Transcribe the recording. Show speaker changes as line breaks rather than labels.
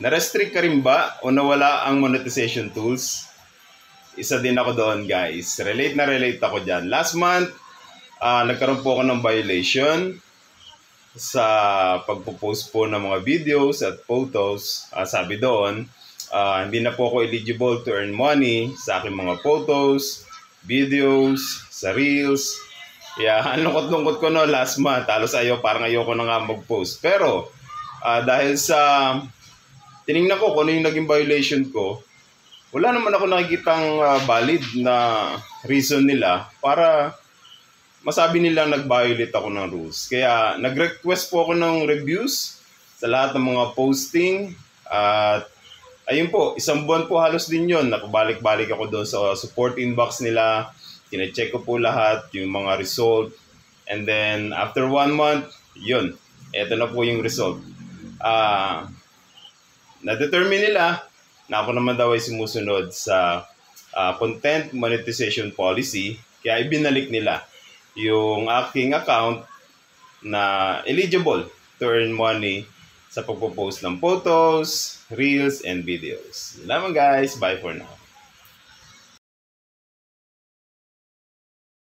Na-restrict ka rin ba o nawala ang monetization tools? Isa din ako doon, guys. Relate na relate ako dyan. Last month, nagkaroon po ako ng violation sa pagpo-post po ng mga videos at photos. Sabi doon, hindi na po ako eligible to earn money sa aking mga photos, videos, sa reels. Ang lungkot-lungkot ko no last month. Halos parang ayoko na nga mag-post. Pero, dahil sa tinignan ko kung ano yung naging violation ko, wala naman ako nakikitang valid na reason nila para masabi nilang nag-violate ako ng rules. Kaya nag-request po ako ng reviews sa lahat ng mga posting. At ayun po, isang buwan po halos din yun. Nakabalik-balik ako doon sa support inbox nila. Kine-check ko po lahat, yung mga result. And then after 1 month, yun. Eto na po yung result. Na-determine nila na ako naman daw ay sumusunod sa content monetization policy. Kaya ibinalik nila yung aking account na eligible to earn money sa pagpo-post ng photos, reels, and videos. Salamat guys. Bye for now.